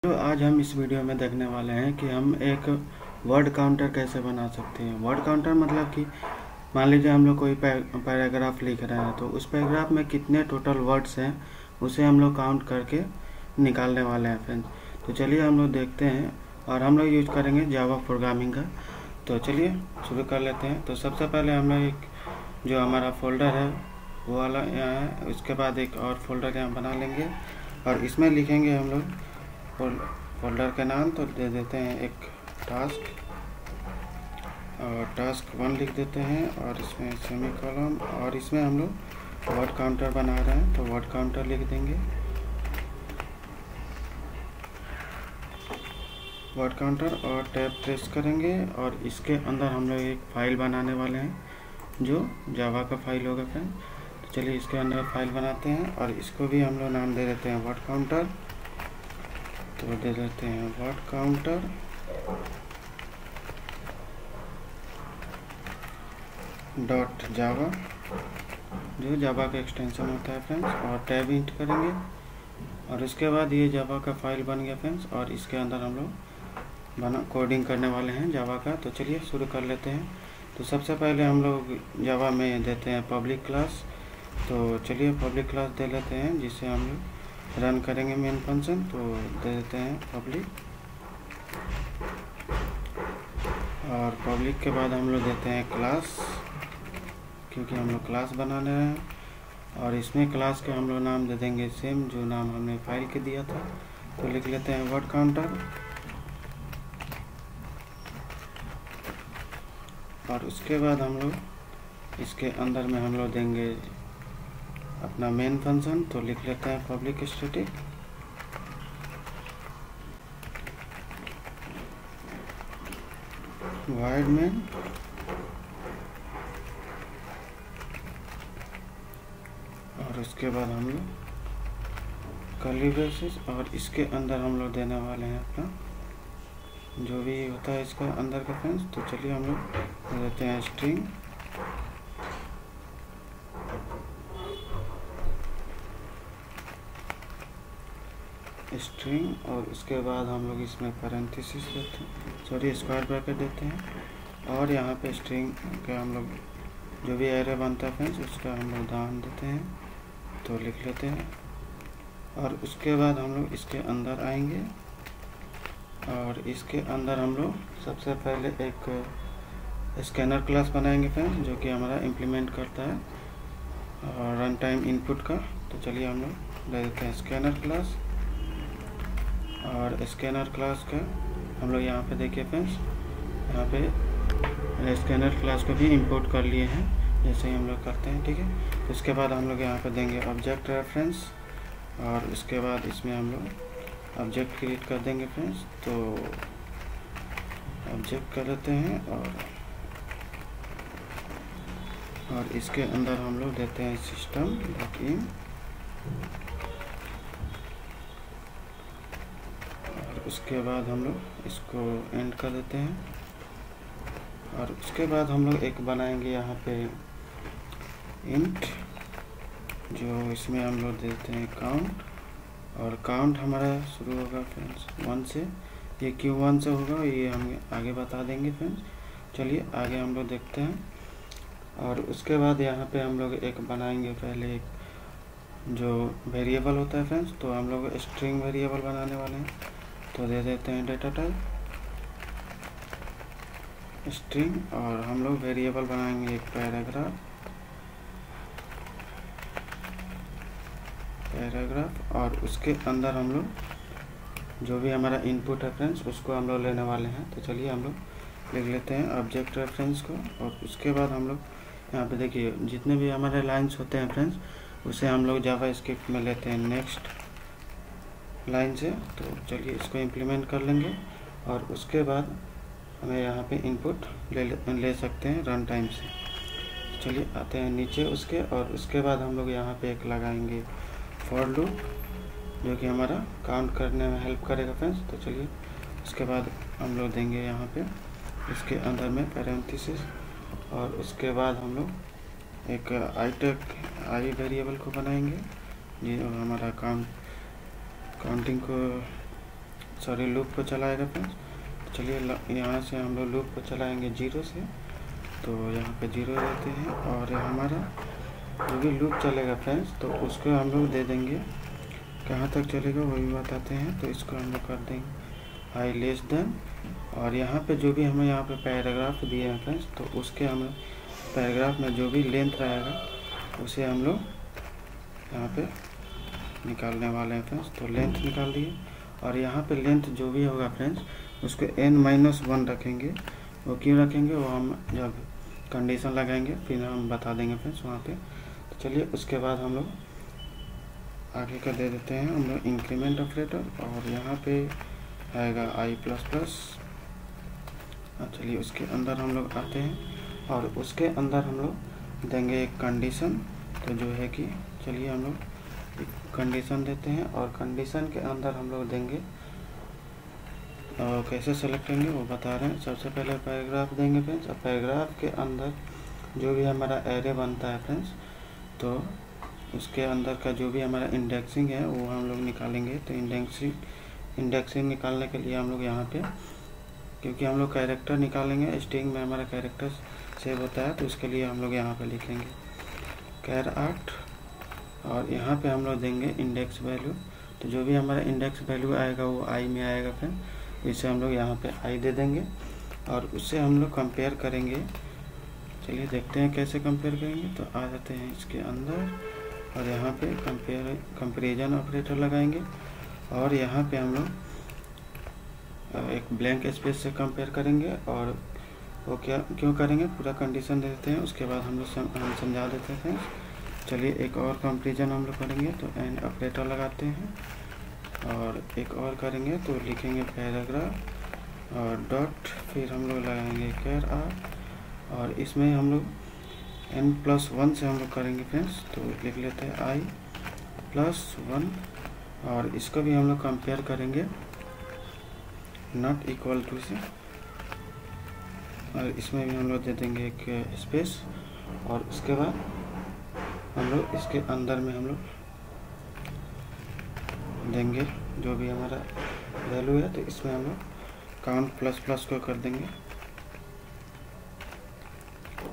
तो आज हम इस वीडियो में देखने वाले हैं कि हम एक वर्ड काउंटर कैसे बना सकते हैं। वर्ड काउंटर मतलब कि मान लीजिए हम लोग कोई पैराग्राफ लिख रहे हैं तो उस पैराग्राफ में कितने टोटल वर्ड्स हैं उसे हम लोग काउंट करके निकालने वाले हैं फ्रेंड्स। तो चलिए हम लोग देखते हैं और हम लोग यूज करेंगे जावा प्रोग्रामिंग का। तो चलिए शुरू कर लेते हैं। तो सबसे पहले हम लोग एक जो हमारा फोल्डर है वो वाला यहाँ है, उसके बाद एक और फोल्डर यहाँ बना लेंगे और इसमें लिखेंगे हम लोग फोल्डर का नाम। तो दे देते हैं एक टास्क और टास्क 1 लिख देते हैं और इसमें सेमीकोलन और इसमें हम लोग वर्ड काउंटर बना रहे हैं तो वर्ड काउंटर लिख देंगे। वर्ड काउंटर और टैब प्रेस करेंगे और इसके अंदर हम लोग एक फ़ाइल बनाने वाले हैं जो जावा का फाइल होगा फ्रेंड। तो चलिए इसके अंदर फाइल बनाते हैं और इसको भी हम लोग नाम दे देते हैं वर्ड काउंटर। तो दे देते हैं वर्ड काउंटर डॉट जावा, जो जावा का एक्सटेंशन होता है फ्रेंड्स, और टैब इंट करेंगे और इसके बाद ये जावा का फाइल बन गया फ्रेंड्स और इसके अंदर हम लोग कोडिंग करने वाले हैं जावा का। तो चलिए शुरू कर लेते हैं। तो सबसे पहले हम लोग जावा में देते हैं पब्लिक क्लास। तो चलिए पब्लिक क्लास दे लेते हैं जिससे हम लोग रन करेंगे मेन फंक्शन। तो दे देते हैं पब्लिक और पब्लिक के बाद हम लोग देते हैं क्लास, क्योंकि हम लोग क्लास बनाने हैं और इसमें क्लास के हम लोग नाम दे देंगे सेम जो नाम हमने फाइल के दिया था। तो लिख लेते हैं वर्ड काउंटर और उसके बाद हम लोग इसके अंदर में हम लोग देंगे अपना मेन फंक्शन। तो लिख लेते हैं पब्लिक स्टैटिक वाइड मेन और उसके बाद हम लोग कर्ली ब्रेसेस और इसके अंदर हम लोग देने वाले हैं अपना जो भी होता है इसका अंदर का फ्रेंड्स। तो चलिए हम लोग देते हैं स्ट्रिंग और उसके बाद हम लोग इसमें पैरेंथेसिस देते हैं, सॉरी स्क्वायर ब्रैकेट देते हैं और यहाँ पे स्ट्रिंग का हम लोग जो भी एरे बनता है फ्रेंड्स उसका हम लोग दान देते हैं। तो लिख लेते हैं और उसके बाद हम लोग इसके अंदर आएंगे और इसके अंदर हम लोग सबसे पहले एक स्कैनर क्लास बनाएंगे फ्रेंड्स जो कि हमारा इम्प्लीमेंट करता है और रन टाइम इनपुट का। तो चलिए हम लोग ले देते हैं स्कैनर क्लास और स्कैनर क्लास का हम लोग यहाँ पे देखिए फ्रेंड्स यहाँ पे स्कैनर क्लास को भी इंपोर्ट कर लिए हैं जैसे ही हम लोग करते हैं, ठीक है। तो इसके बाद हम लोग यहाँ पे देंगे ऑब्जेक्ट रेफरेंस और उसके बाद इसमें हम लोग ऑब्जेक्ट क्रिएट कर देंगे फ्रेंड्स। तो ऑब्जेक्ट कर लेते हैं और इसके अंदर हम लोग देते हैं सिस्टम डॉट इन और उसके बाद हम लोग इसको एंड कर देते हैं और उसके बाद हम लोग एक बनाएंगे यहाँ पे इंट जो इसमें हम लोग देते हैं काउंट और काउंट हमारा शुरू होगा फ्रेंड्स 1 से। ये क्यों 1 से होगा ये हम आगे बता देंगे फ्रेंड्स। चलिए आगे हम लोग देखते हैं और उसके बाद यहाँ पे हम लोग एक बनाएंगे पहले एक जो वेरिएबल होता है फ्रेंड्स। तो हम लोग स्ट्रिंग वेरिएबल बनाने वाले हैं। तो दे देते हैं डेटा टाइप स्ट्रिंग और हम लोग वेरिएबल बनाएंगे एक पैराग्राफ और उसके अंदर हम लोग जो भी हमारा इनपुट है फ्रेंड्स उसको हम लोग लेने वाले हैं। तो चलिए हम लोग लिख लेते हैं ऑब्जेक्ट रेफरेंस को और उसके बाद हम लोग यहाँ पे देखिए जितने भी हमारे लाइंस होते हैं फ्रेंड्स उसे हम लोग जावा स्क्रिप्ट में लेते हैं नेक्स्ट लाइन से। तो चलिए इसको इम्प्लीमेंट कर लेंगे और उसके बाद हमें यहाँ पे इनपुट ले सकते हैं रन टाइम से। चलिए आते हैं नीचे उसके और उसके बाद हम लोग यहाँ पे एक लगाएंगे फॉर लूप जो कि हमारा काउंट करने में हेल्प करेगा फ्रेंड्स। तो चलिए उसके बाद हम लोग देंगे यहाँ पे इसके अंदर में पैरेंथेसिस और उसके बाद हम लोग एक आई वेरिएबल को बनाएंगे ये हमारा काउंटिंग को सॉरी लूप को चलाएगा फ्रेंड्स। तो चलिए यहाँ से हम लोग लूप को चलाएंगे 0 से, तो यहाँ पे 0 देते हैं और हमारा जो भी लूप चलेगा फ्रेंड्स तो उसको हम लोग दे देंगे, कहाँ तक चलेगा वो भी बताते हैं। तो इसको हम लोग कर देंगे आई लेस देन, और यहाँ पे जो भी हमें यहाँ पे पैराग्राफ दिए हैं फ्रेंड्स तो उसके हम पैराग्राफ में जो भी लेंथ रहेगा उसे हम लोग यहाँ पे निकालने वाले हैं फ्रेंड्स। तो लेंथ निकाल दिए और यहाँ पे लेंथ जो भी होगा फ्रेंड्स उसको n-1 रखेंगे। वो क्यों रखेंगे वो हम जब कंडीशन लगाएंगे फिर हम बता देंगे फ्रेंड्स वहाँ पे। तो चलिए उसके बाद हम लोग आगे का दे देते हैं हम लोग इंक्रीमेंट ऑपरेटर, और यहाँ पे आएगा i++। चलिए उसके अंदर हम लोग आते हैं और उसके अंदर हम लोग देंगे एक कंडीशन। तो जो है कि चलिए हम लोग एक कंडीशन देते हैं और कंडीशन के अंदर हम लोग देंगे और कैसे सेलेक्ट करेंगे वो बता रहे हैं। सबसे पहले पैराग्राफ देंगे फ्रेंड्स, और पैराग्राफ के अंदर जो भी हमारा एरे बनता है फ्रेंड्स तो उसके अंदर का जो भी हमारा इंडेक्सिंग है वो हम लोग निकालेंगे। तो इंडेक्सिंग निकालने के लिए हम लोग यहाँ पे, क्योंकि हम लोग कैरेक्टर निकालेंगे, स्ट्रिंग में हमारा कैरेक्टर सेव होता है तो उसके लिए हम लोग यहाँ पे लिखेंगे कैर 8, और यहाँ पे हम लोग देंगे इंडेक्स वैल्यू। तो जो भी हमारा इंडेक्स वैल्यू आएगा वो आई में आएगा फ्रेंड, इसे हम लोग यहाँ पे आई दे देंगे और उससे हम लोग कंपेयर करेंगे। चलिए देखते हैं कैसे कंपेयर करेंगे। तो आ जाते हैं इसके अंदर और यहाँ पे कंपेरिजन ऑपरेटर लगाएंगे और यहाँ पे हम लोग एक ब्लैंक स्पेस से कंपेयर करेंगे। और वो क्यों करेंगे पूरा कंडीशन दे देते हैं, उसके बाद हम समझा देते हैं। चलिए एक और कंपेरिजन हम लोग करेंगे तो एंड ऑपरेटर लगाते हैं और एक और करेंगे तो लिखेंगे पैराग्राफ और डॉट, फिर हम लोग लगाएंगे कैर 8 और इसमें हम लोग n+1 से हम लोग करेंगे फ्रेंड्स। तो लिख लेते हैं i+1 और इसको भी हम लोग कंपेयर करेंगे नॉट इक्वल टू से, और इसमें भी हम लोग दे देंगे एक स्पेस और उसके बाद हम लोग इसके अंदर में हम लोग देंगे जो भी हमारा वैल्यू है। तो इसमें हम लोग काउंट ++ को कर देंगे,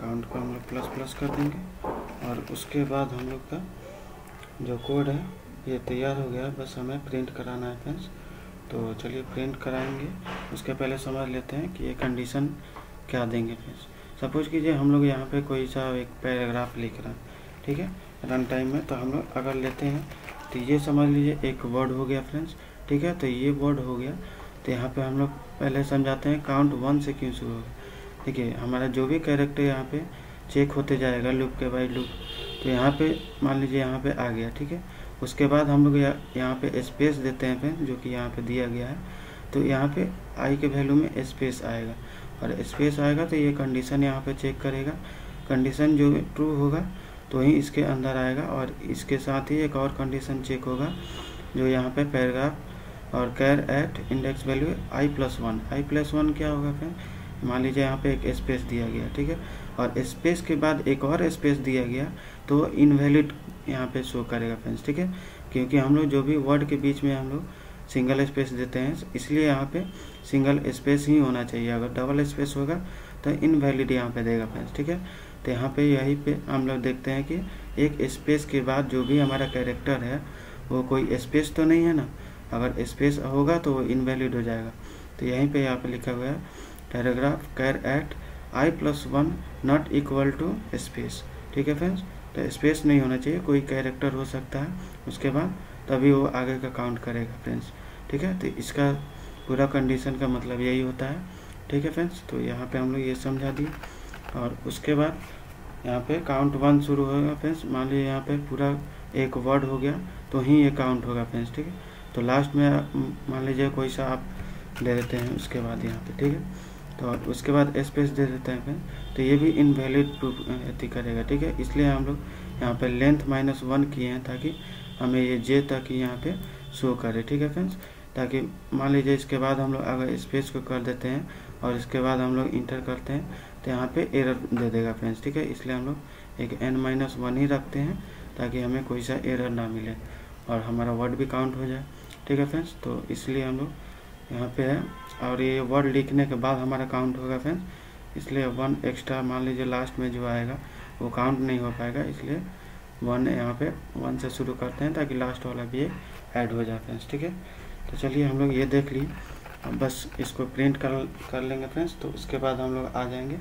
काउंट को हम लोग ++ कर देंगे और उसके बाद हम लोग का जो कोड है ये तैयार हो गया है, बस हमें प्रिंट कराना है फ्रेंड्स। तो चलिए प्रिंट कराएंगे, उसके पहले समझ लेते हैं कि ये कंडीशन क्या देंगे फ्रेंड्स। सपोज कीजिए हम लोग यहाँ पे कोई सा एक पैराग्राफ लिख रहे हैं, ठीक है, रन टाइम में। तो हम लोग अगर लेते हैं तो ये समझ लीजिए एक वर्ड हो गया फ्रेंड्स, ठीक है। तो ये वर्ड हो गया तो यहाँ पे हम लोग पहले समझाते हैं काउंट 1 से क्यों शुरू होगा। देखिए हमारा जो भी कैरेक्टर यहाँ पे चेक होते जाएगा लूप के बाद लूप, तो यहाँ पे मान लीजिए यहाँ पे आ गया, ठीक है। उसके बाद हम लोग यहाँ पे स्पेस देते हैं फ्रेंड्स, जो कि यहाँ पे दिया गया है। तो यहाँ पे आई के वैल्यू में स्पेस आएगा और स्पेस आएगा तो ये कंडीशन यहाँ पे चेक करेगा। कंडीशन जो ट्रू होगा तो ही इसके अंदर आएगा और इसके साथ ही एक और कंडीशन चेक होगा जो यहाँ पे पैराग्राफ और कैर eight index value i+1। i+1 क्या होगा फ्रेंड, मान लीजिए यहाँ पे एक स्पेस दिया गया, ठीक है, और स्पेस के बाद एक और स्पेस दिया गया तो इनवैलिड यहाँ पे शो करेगा फ्रेंड्स, ठीक है। क्योंकि हम लोग जो भी वर्ड के बीच में हम लोग सिंगल स्पेस देते हैं इसलिए यहाँ पे सिंगल स्पेस ही होना चाहिए, अगर डबल स्पेस होगा तो इनवैलिड यहाँ पे देगा फ्रेंड्स, ठीक है। तो यहाँ पे यहीं पे हम लोग देखते हैं कि एक स्पेस के बाद जो भी हमारा कैरेक्टर है वो कोई स्पेस तो नहीं है ना, अगर स्पेस होगा तो वो इनवैलिड हो जाएगा। तो यहीं पे यहाँ पे लिखा हुआ है paragraph char at i+1 not equal to space, ठीक है फ्रेंड्स। तो स्पेस नहीं होना चाहिए, कोई कैरेक्टर हो सकता है उसके बाद तभी वो आगे का काउंट करेगा फ्रेंड्स, ठीक है। तो इसका पूरा कंडीशन का मतलब यही होता है, ठीक है फ्रेंड्स। तो यहाँ पे हम लोग ये समझा दिए और उसके बाद यहाँ पे काउंट 1 शुरू होगा फ्रेंड्स। मान लीजिए यहाँ पे पूरा एक वर्ड हो गया तो ही ये काउंट होगा फ्रेंड्स, ठीक है। तो लास्ट में मान लीजिए कोई सा आप दे देते हैं उसके बाद यहाँ पे, ठीक है, तो उसके बाद स्पेस दे देते हैं फ्रेंड्स, तो ये भी इनवैलिड प्रूफ करेगा, ठीक है। इसलिए हम लोग यहाँ पे लेंथ -1 किए हैं ताकि हमें ये जे तक यहाँ पे शो करे, ठीक है फ्रेंड्स। ताकि मान लीजिए इसके बाद हम लोग अगर स्पेस को कर देते हैं और इसके बाद हम लोग इंटर करते हैं तो यहाँ पे एरर दे देगा फ्रेंड्स, ठीक है। इसलिए हम लोग एक n-1 ही रखते हैं ताकि हमें कोई सा एरर ना मिले और हमारा वर्ड भी काउंट हो जाए, ठीक है फ्रेंड्स। तो इसलिए हम लोग यहाँ पे है, और ये वर्ड लिखने के बाद हमारा काउंट होगा फ्रेंड्स, इसलिए 1 एक्स्ट्रा मान लीजिए लास्ट में जो आएगा वो काउंट नहीं हो पाएगा, इसलिए 1 यहाँ पे 1 से शुरू करते हैं ताकि लास्ट वाला भी ऐड हो जाए फ्रेंड्स। ठीक है, तो चलिए हम लोग ये देख लिए, अब बस इसको प्रिंट कर लेंगे फ्रेंड्स। तो उसके बाद हम लोग आ जाएंगे,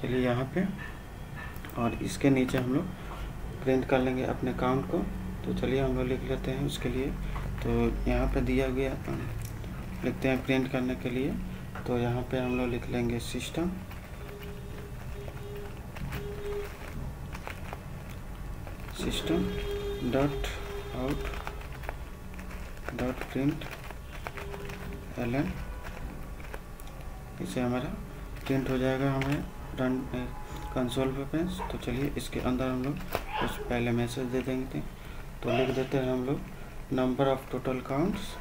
चलिए यहाँ पे, और इसके नीचे हम लोग प्रिंट कर लेंगे अपने काउंट को। तो चलिए हम लोग लिख लेते हैं उसके लिए। तो यहाँ पे दिया गया लिखते हैं प्रिंट करने के लिए, तो यहाँ पे हम लोग लिख लेंगे system dot out dot print ln, इसे हमारा प्रिंट हो जाएगा हमें रन कंसोल पे फ्रेंड्स। तो चलिए इसके अंदर हम लोग कुछ पहले मैसेज दे देंगे, तो लिख देते हैं हम लोग number of total counts,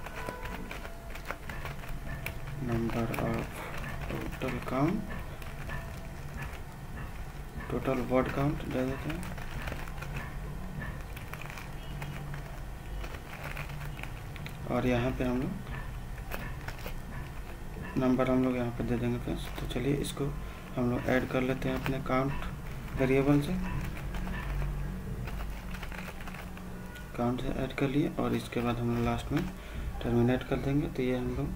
total word count दे देते हैं, और यहाँ पे हम लोग नंबर हम लोग यहाँ पे दे देंगे फ्रेंड्स। तो चलिए इसको हम लोग ऐड कर लेते हैं अपने काउंट वेरिएबल से, काउंट से ऐड कर लिए, और इसके बाद हम लोग लास्ट में टर्मिनेट कर देंगे। तो ये हम लोग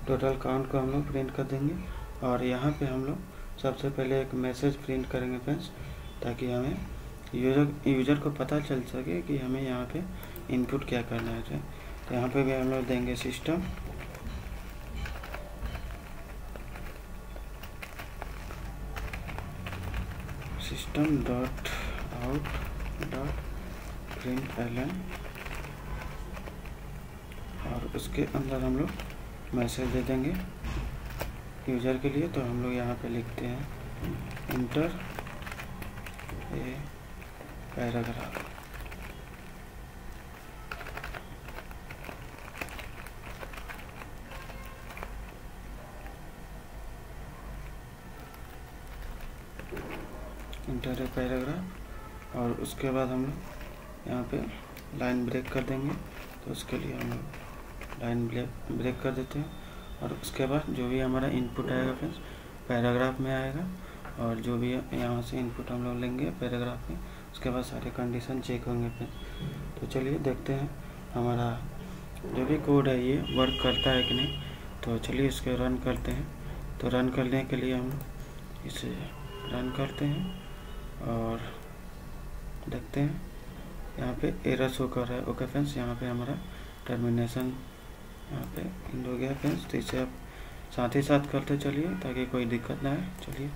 टोटल काउंट को हम लोग प्रिंट कर देंगे, और यहाँ पे हम लोग सबसे पहले एक मैसेज प्रिंट करेंगे फ्रेंड्स, ताकि हमें यूज़र को पता चल सके कि हमें यहाँ पे इनपुट क्या करना है। तो यहाँ पे भी हम लोग देंगे system dot out dot print ln, और उसके अंदर हम लोग मैसेज दे देंगे यूज़र के लिए। तो हम लोग यहाँ पे लिखते हैं inter a paragraph, inter a paragraph, और उसके बाद हम लोग यहाँ पे लाइन ब्रेक कर देंगे। तो उसके लिए हम लोग लाइन ब्रेक कर देते हैं, और उसके बाद जो भी हमारा इनपुट आएगा फ्रेंड्स पैराग्राफ में आएगा, और जो भी यहाँ से इनपुट हम लोग लेंगे पैराग्राफ में, उसके बाद सारे कंडीशन चेक होंगे फ्रेंड्स। तो चलिए देखते हैं हमारा जो भी कोड है ये वर्क करता है कि नहीं। तो चलिए इसके रन करते हैं। तो रन करने के लिए हम इसे रन करते हैं और देखते हैं यहाँ पे एरर शो कर रहा है। ओके फ्रेंड्स, यहाँ पे हमारा टर्मिनेशन यहाँ पे एंड हो गया फ्रेंड्स। तो इसे आप साथ ही साथ करते चलिए ताकि कोई दिक्कत ना आए। चलिए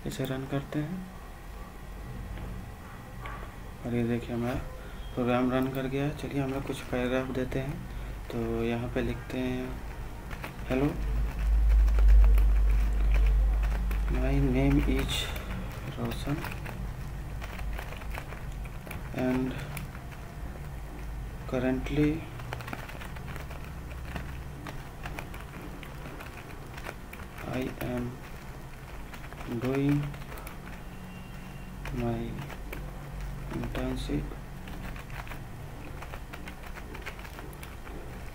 इसे रन करते हैं, और ये देखिए हमारा प्रोग्राम रन कर गया है। चलिए हम लोग कुछ पैराग्राफ देते हैं। तो यहाँ पे लिखते हैं hello, my name is Roshan and currently I am doing my internship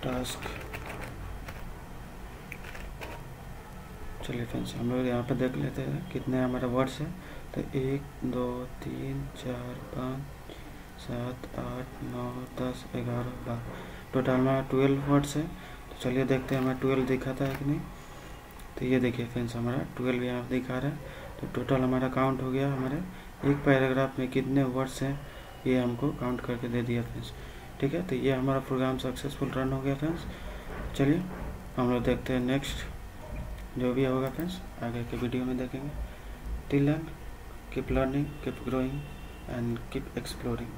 task। चलिए फ्रेंड्स हम लोग यहाँ पे देख लेते हैं कितने हमारे वर्ड्स हैं। तो 1 2 3 4 5 7 8 9 10 11 12 टोटल हमारा 12 वर्ड्स है। तो चलिए देखते हैं हमें 12 दिखाता है कि नहीं। तो ये देखिए फ्रेंड्स हमारा 12 यहाँ दिखा रहा है। तो टोटल हमारा काउंट हो गया, हमारे एक पैराग्राफ में कितने वर्ड्स हैं ये हमको काउंट करके दे दिया फ्रेंड्स। ठीक है, तो ये हमारा प्रोग्राम सक्सेसफुल रन हो गया फ्रेंड्स। चलिए हम लोग देखते हैं नेक्स्ट जो भी होगा फ्रेंड्स आगे के वीडियो में देखेंगे। Till then keep learning, keep growing and keep exploring.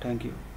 Thank you.